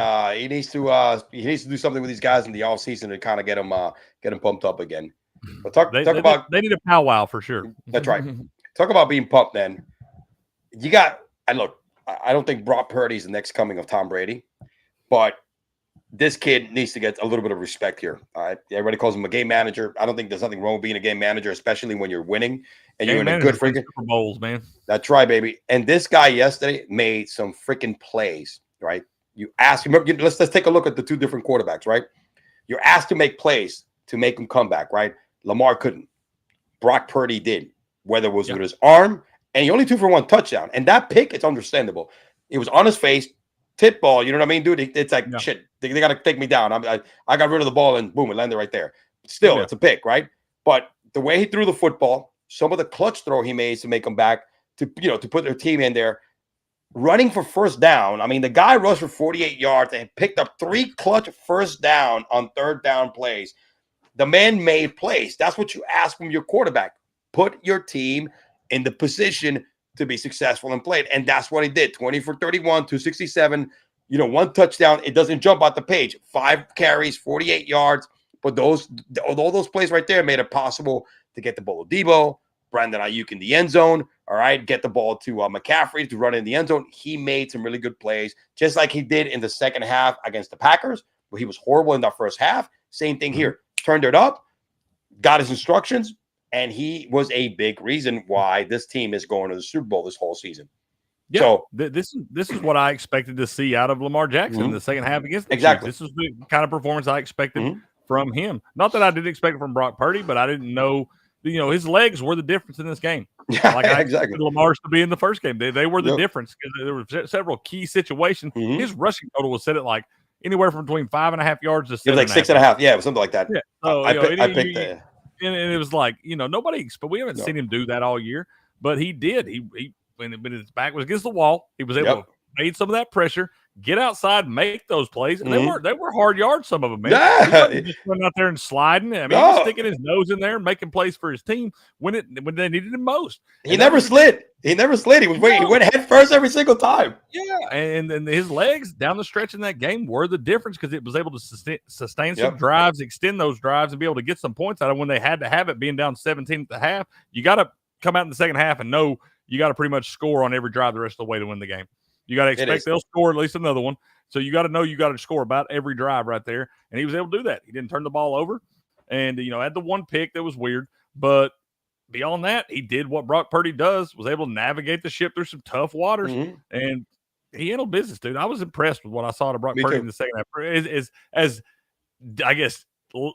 S1: needs to do something with these guys in the offseason to kind of get them pumped up again. But
S2: they need a powwow for sure.
S1: That's right. Talk about being pumped, then. I don't think Brock Purdy's the next coming of Tom Brady, but this kid needs to get a little bit of respect here. All right. Everybody calls him a game manager. I don't think there's nothing wrong with being a game manager, especially when you're winning and you're in a good freaking
S2: Super Bowls, man.
S1: That's right, baby. And this guy yesterday made some freaking plays, right? Let's take a look at the 2 different quarterbacks, right? You're asked to make plays to make them come back, right? Lamar couldn't. Brock Purdy did, whether it was with his arm, and he only 2 for 1 touchdown. And that pick, it's understandable. It was on his face. Tip ball, you know what I mean, dude? It's like shit. They got to take me down. I got rid of the ball and boom, it landed right there. Still, it's a pick, right? But the way he threw the football, some of the clutch throw he made to make them back to put their team in there, running for first down. I mean, the guy rushed for 48 yards and picked up 3 clutch first down on third down plays. The man made plays. That's what you ask from your quarterback. Put your team in the position to be successful and play it. And that's what he did. 20 for 31, 267, 1 touchdown. It doesn't jump out the page. 5 carries, 48 yards. But all those plays right there made it possible to get the ball to Debo, Brandon Ayuk in the end zone. All right, get the ball to McCaffrey to run in the end zone. He made some really good plays, just like he did in the second half against the Packers, where he was horrible in that first half. Same thing here. Turned it up, got his instructions, and he was a big reason why this team is going to the Super Bowl this whole season.
S2: Yeah,
S1: so
S2: this is what I expected to see out of Lamar Jackson in the second half against the
S1: exactly.
S2: Chiefs. This was the kind of performance I expected from him. Not that I didn't expect it from Brock Purdy, but I didn't know, his legs were the difference in this game.
S1: Yeah,
S2: like I
S1: exactly.
S2: expected Lamar's to be in the first game. They were the difference because there were several key situations. His rushing total was set at like anywhere from between 5.5 yards to 7.
S1: It was like 6.5. Yeah, it was something like that.
S2: Yeah. So,
S1: I picked that.
S2: And it was like, nobody, but we haven't seen him do that all year. But he did. He when his back was against the wall, he was able to made some of that pressure, get outside, make those plays, and they were hard yards. Some of them, man.
S1: Yeah.
S2: He wasn't just running out there and sliding. I mean, he was sticking his nose in there and making plays for his team when they needed him most.
S1: He never slid. He never slid. He went head first every single time.
S2: Yeah, and his legs down the stretch in that game were the difference because it was able to sustain some drives, extend those drives, and be able to get some points out of when they had to have it. Being down 17 at the half, you got to come out in the second half and know you got to pretty much score on every drive the rest of the way to win the game. You got to expect they'll score at least another one. So you got to know you got to score about every drive right there. And he was able to do that. He didn't turn the ball over. And, had the one pick that was weird. But beyond that, he did what Brock Purdy does, was able to navigate the ship through some tough waters. And he handled business, dude. I was impressed with what I saw to Brock Purdy in the second half. As I guess,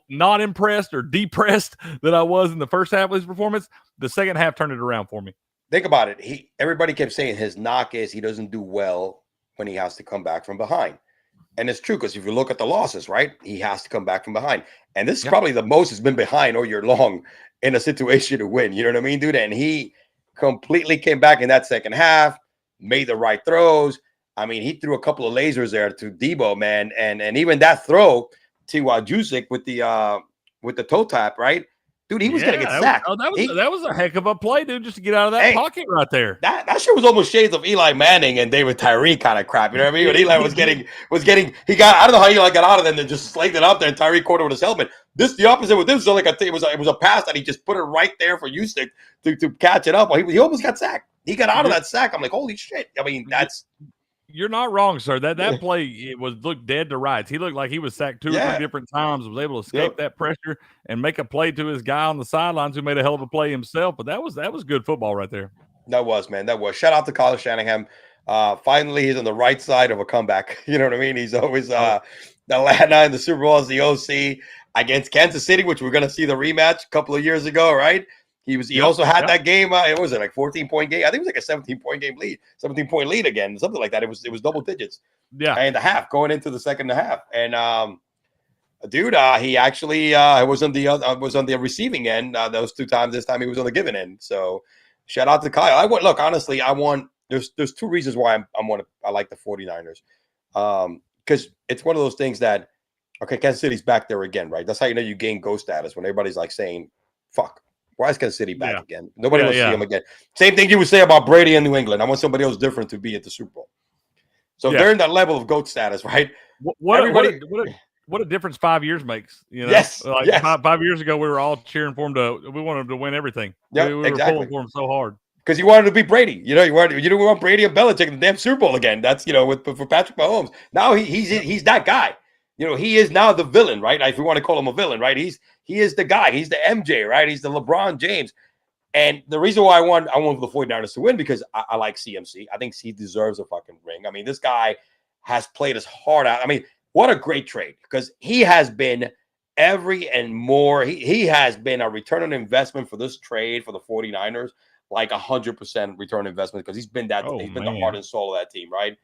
S2: not impressed or depressed that I was in the first half of his performance, the second half turned it around for me.
S1: Think about it. Everybody kept saying his knock is he doesn't do well when he has to come back from behind. And it's true, because if you look at the losses, right, he has to come back from behind. And this is probably the most he's been behind all year long in a situation to win. You know what I mean, dude? And he completely came back in that second half, made the right throws. I mean, he threw a couple of lasers there to Debo, man. And even that throw to Jusic with the toe tap, right? Dude, he was going to get sacked.
S2: That was a heck of a play, dude, just to get out of that pocket right there.
S1: That shit was almost shades of Eli Manning and David Tyree kind of crap. You know what I mean? When Eli was getting, I don't know how Eli got out of them and just slayed it up there and Tyree caught it with his helmet. The opposite with this was like it was a pass that he just put it right there for Jusic to catch it up. He almost got sacked. He got out of that sack. I'm like, holy shit. I mean,
S2: you're not wrong, sir. That play looked dead to rights. He looked like he was sacked 2 or 3 different times, was able to escape that pressure and make a play to his guy on the sidelines who made a hell of a play himself. But that was good football right there.
S1: That was, man. That was. Shout out to Kyle Shanahan. Finally, he's on the right side of a comeback. You know what I mean? He's always the Atlanta in the Super Bowl as the OC against Kansas City, which we're going to see the rematch a couple of years ago, right? He also had that game. It was like 14-point game. I think it was like a 17-point game lead, 17-point lead again, something like that. It was double digits.
S2: Yeah,
S1: and a half going into the second half. And dude, he actually was on the receiving end those 2 times. This time he was on the giving end. So shout out to Kyle. Honestly, there's 2 reasons why I like the 49ers. Because it's one of those things that, okay, Kansas City's back there again, right? That's how you know you gain GOAT status, when everybody's like saying, fuck. Why is Kansas City back again? Nobody wants to see him again. Same thing you would say about Brady in New England. I want somebody else different to be at the Super Bowl. So they're in that level of GOAT status, right?
S2: What a difference 5 years makes.
S1: Yes.
S2: Like
S1: yes.
S2: 5 years ago, we were all cheering for him we wanted him to win everything.
S1: Yeah,
S2: we were pulling for him so hard.
S1: Because you wanted to be Brady. You didn't want Brady and Belichick in the damn Super Bowl again. That's for Patrick Mahomes. Now he's that guy. He is now the villain, right? If you want to call him a villain, right? He is the guy. He's the MJ, right? He's the LeBron James. And the reason why I want the 49ers to win, because I like CMC. I think he deserves a fucking ring. I mean, this guy has played his heart out. I mean, what a great trade, because he has been every and more. He has been a return on investment for this trade for the 49ers, like 100% return on investment, because he's been the heart and soul of that team, right?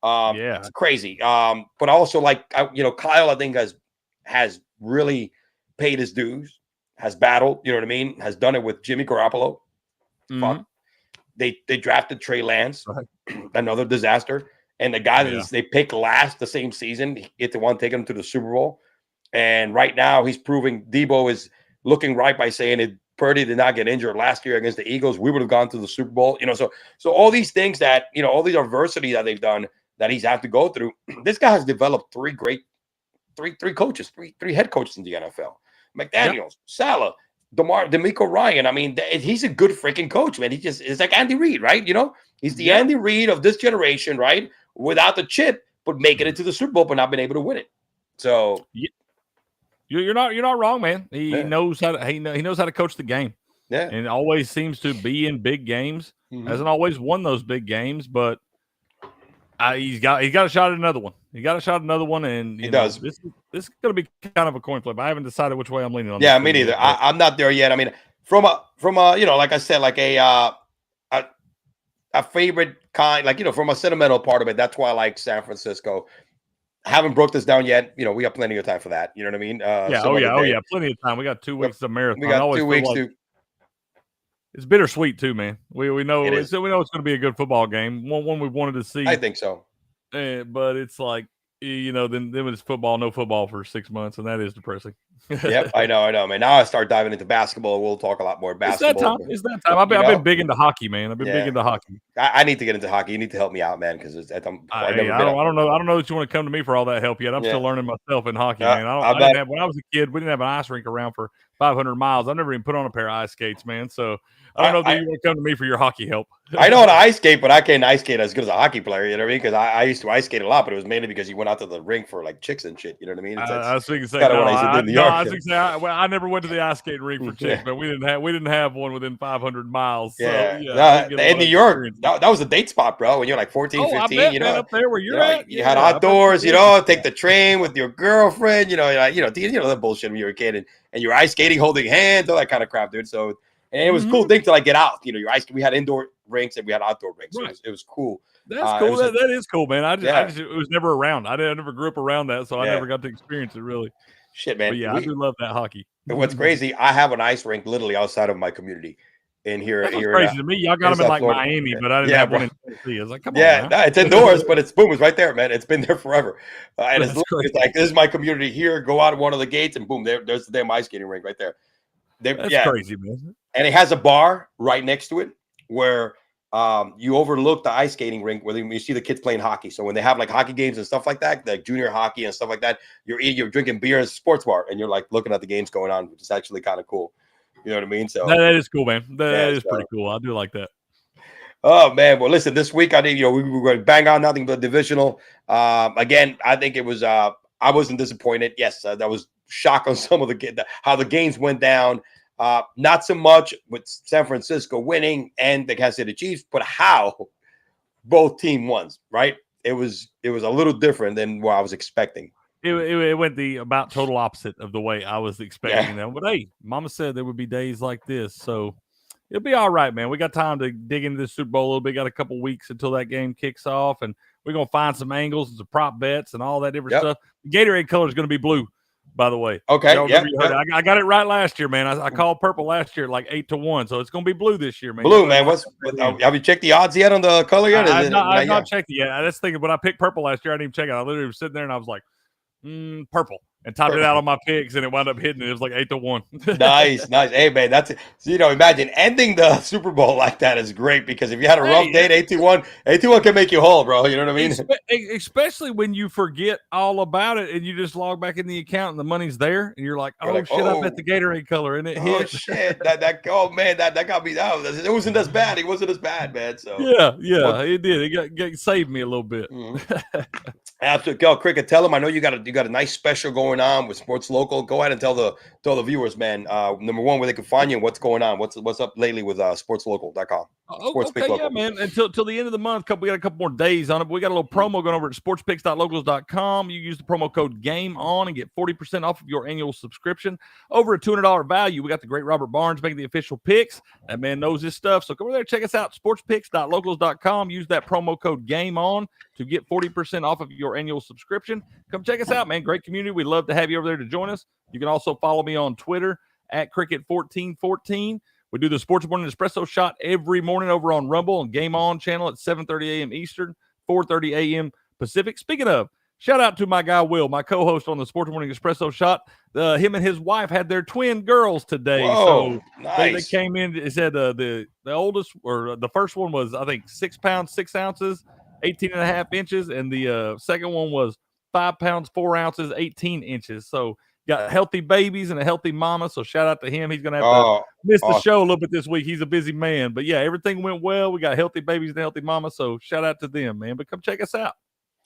S1: It's crazy. But also, like, Kyle, I think has really paid his dues, has battled, you know what I mean? Has done it with Jimmy Garoppolo. Fuck. They drafted Trey Lance,
S2: Right.
S1: another disaster. And the guy that they picked last the same season, the one taking him to the Super Bowl. And right now he's proving Debo is looking right by saying it. Purdy did not get injured last year against the Eagles. We would have gone to the Super Bowl. So all these things that, all these adversity that they've done that he's had to go through. This guy has developed three coaches, three head coaches in the NFL. McDaniels, Saleh, DeMeco Ryan. I mean, he's a good freaking coach, man. It's like Andy Reid, right? He's the Andy Reid of this generation, right? Without the chip, but making it to the Super Bowl, but not being able to win it. So
S2: you're not wrong, man. He knows how to he knows how to coach the game.
S1: Yeah,
S2: and always seems to be in big games. Hasn't always won those big games, but he's got a shot at another one. He got a shot at another one, and
S1: he does.
S2: This is going to be kind of a coin flip. I haven't decided which way I'm leaning on.
S1: Yeah, me neither. I'm not there yet. I mean, from a like I said, like a favorite kind, like from a sentimental part of it. That's why I like San Francisco. Haven't broke this down yet. We got plenty of time for that. You know what I mean?
S2: Plenty of time. We got 2 weeks of marathon.
S1: We got 2 weeks to.
S2: It's bittersweet too, man. We know it's going to be a good football game. One we wanted to see.
S1: I think so.
S2: But it's like then when it's football, no football for 6 months, and that is depressing.
S1: Yep, I know, man. Now I start diving into basketball. We'll talk a lot more basketball.
S2: It's that time. I've been big into hockey, man. I've been big into hockey.
S1: I need to get into hockey. You need to help me out, man, because I don't
S2: know that you want to come to me for all that help yet. I'm still learning myself in hockey, man. When I was a kid, we didn't have an ice rink around for 500 miles. I never even put on a pair of ice skates, man. So I don't know that you want to come to me for your hockey help.
S1: I know how to ice skate, but I can't ice skate as good as a hockey player. You know what I mean? Because I used to ice skate a lot, but it was mainly because you went out to the rink for like chicks and shit. You know what I mean?
S2: I was thinking, I never went to the ice skating rink for chicks, but we didn't have one within 500 miles. So,
S1: in New York, that was a date spot, bro. When you're like 14, 15,
S2: I bet, man, up there where you're at,
S1: you had outdoors. Take the train with your girlfriend. That bullshit when you were a kid, and you're ice skating, holding hands, all that kind of crap, dude. So. And it was a cool thing to get out. We had indoor rinks and we had outdoor rinks.
S2: Right.
S1: So it was cool.
S2: That's cool. That is cool, man. I was never around. I never grew up around that, so I never got to experience it really.
S1: Shit, man.
S2: But I do love that hockey.
S1: And what's crazy, I have an ice rink literally outside of my community. In here,
S2: that's crazy to me. Y'all got them in like Florida. Miami, but I didn't have one in Tennessee. I was like, come on.
S1: No, it's indoors, but it's right there, man. It's been there forever. And it's like, this is my community here. Go out one of the gates and boom, there's the damn ice skating rink right there.
S2: That's crazy, man.
S1: And it has a bar right next to it where you overlook the ice skating rink where you see the kids playing hockey. So when they have like hockey games and stuff like that, like junior hockey and stuff like that, you're drinking beer in a sports bar and you're like looking at the games going on, which is actually kind of cool. You know what I mean? So
S2: that is cool, man. That is pretty cool. I do like that.
S1: Oh man, well listen, this week I think we were going to bang on nothing but divisional. Again, I think it was I wasn't disappointed. Yes, that was shock on some of how the games went down. Not so much with San Francisco winning and the Kansas City Chiefs, but how both team won, right? It was a little different than what I was expecting.
S2: It went the about total opposite of the way I was expecting them. But hey, Mama said there would be days like this, so it'll be all right, man. We got time to dig into this Super Bowl a little bit. Got a couple weeks until that game kicks off, and we're gonna find some angles and some prop bets and all that different stuff. The Gatorade color is gonna be blue, by the way.
S1: Okay,
S2: I got it right last year, man. I called purple last year, like 8-1, so it's gonna be blue this year, man.
S1: Blue, man. Have you checked the odds yet on the color yet?
S2: I've not checked it yet. I was thinking when I picked purple last year, I didn't even check it. I literally was sitting there and I was like, purple, and topped it out on my picks, and it wound up hitting. It was like 8-1.
S1: Nice. Hey, man, that's imagine ending the Super Bowl like that is great because if you had a rough day, 8-1 can make you whole, bro. You know what I mean?
S2: Especially when you forget all about it and you just log back in the account and the money's there, and you're like, I bet the Gatorade color, and it hit.
S1: Shit, that got me down. It wasn't as bad. It wasn't as bad, man. So
S2: it did. It saved me a little bit.
S1: Absolutely. Cricket, tell them. I know you got a nice special going on with Sports Local. Go ahead and tell the viewers, man. Number one, where they can find you and what's going on. What's up lately with sportslocal.com.
S2: Man. Until the end of the month, we got a couple more days on it. But we got a little promo going over at sportspicks.locals.com. You use the promo code GAMEON and get 40% off of your annual subscription. Over a $200 value. We got the great Robert Barnes making the official picks. That man knows his stuff. So come over there, check us out. Sportspicks.locals.com. Use that promo code GAMEON to get 40% off of your annual subscription. Come check us out, man. Great community. We'd love to have you over there to join us. You can also follow me on Twitter at Cricket1414. We do the Sports Morning Espresso Shot every morning over on Rumble and Game On channel at 7:30 a.m. Eastern, 4:30 a.m. Pacific. Speaking of, shout out to my guy Will, my co-host on the Sports Morning Espresso Shot. Him and his wife had their twin girls today.
S1: Whoa,
S2: So
S1: nice.
S2: they came in. It said the oldest, or the first one was, I think, 6 pounds 6 ounces, 18.5 inches, and the second one was 5 pounds 4 ounces, 18 inches. So got healthy babies and a healthy mama. So shout out to him. He's gonna have to miss the show a little bit this week. He's a busy man, but yeah, everything went well. We got healthy babies and a healthy mama. So shout out to them, man. But come check us out.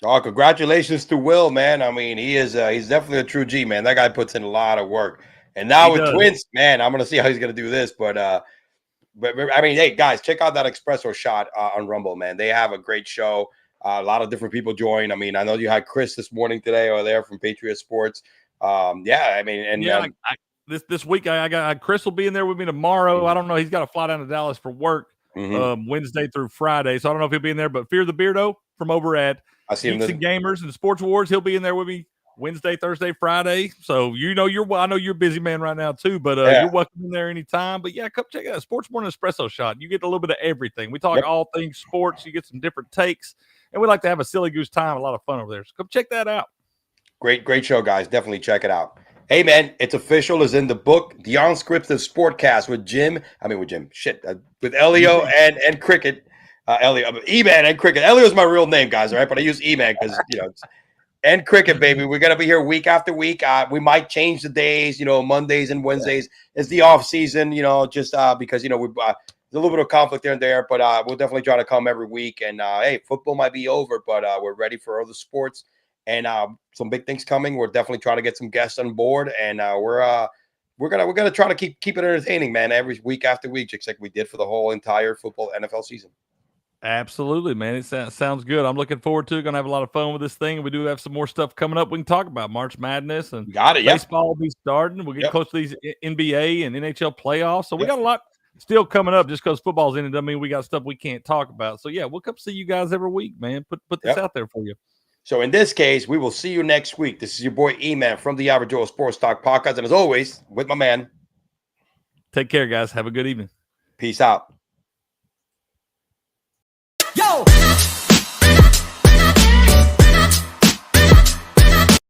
S1: Oh, congratulations to Will, man. I mean, he's definitely a true G, man. That guy puts in a lot of work. And now with twins, man, I'm gonna see how he's gonna do this. But I mean, hey guys, check out that Espresso Shot on Rumble, man. They have a great show. A lot of different people join. I mean, I know you had Chris this morning today over there from Patriot Sports. Yeah, I mean, and
S2: this week I got Chris will be in there with me tomorrow. I don't know. He's got to fly down to Dallas for work Wednesday through Friday, so I don't know if he'll be in there. But Fear the Beardo from over at Geeks and Gamers and Sports Wars, he'll be in there with me Wednesday, Thursday, Friday. So I know you're a busy man right now too, but you're welcome in there anytime. But yeah, come check out Sports Morning Espresso Shot. You get a little bit of everything. We talk all things sports. You get some different takes, and we like to have a silly goose time, a lot of fun over there. So come check that out.
S1: Great show, guys. Definitely check it out. Hey, man, it's official. Is in the book, The Unscripted Sportcast with Elio and Cricket. Elio, E-Man and Cricket. Elio's my real name, guys, all right? But I use E-Man because, and Cricket, baby. We're going to be here week after week. We might change the days, Mondays and Wednesdays. It's the off season, just because, there's a little bit of conflict there and there, but we'll definitely try to come every week. And, hey, football might be over, but we're ready for other sports. And some big things coming. We're definitely trying to get some guests on board, and we're gonna try to keep it entertaining, man. Every week after week, just like we did for the whole entire football NFL season.
S2: Absolutely, man. It sounds good. I'm looking forward to it. Gonna have a lot of fun with this thing. We do have some more stuff coming up. We can talk about March Madness and baseball will be starting. We'll get close to these NBA and NHL playoffs. So we got a lot still coming up. Just because football's ended doesn't mean we got stuff we can't talk about. So yeah, we'll come see you guys every week, man. Put this out there for you.
S1: So in this case, we will see you next week. This is your boy E-Man from the Average Joe Sports Talk Podcast. And as always, with my man.
S2: Take care, guys. Have a good evening.
S1: Peace out.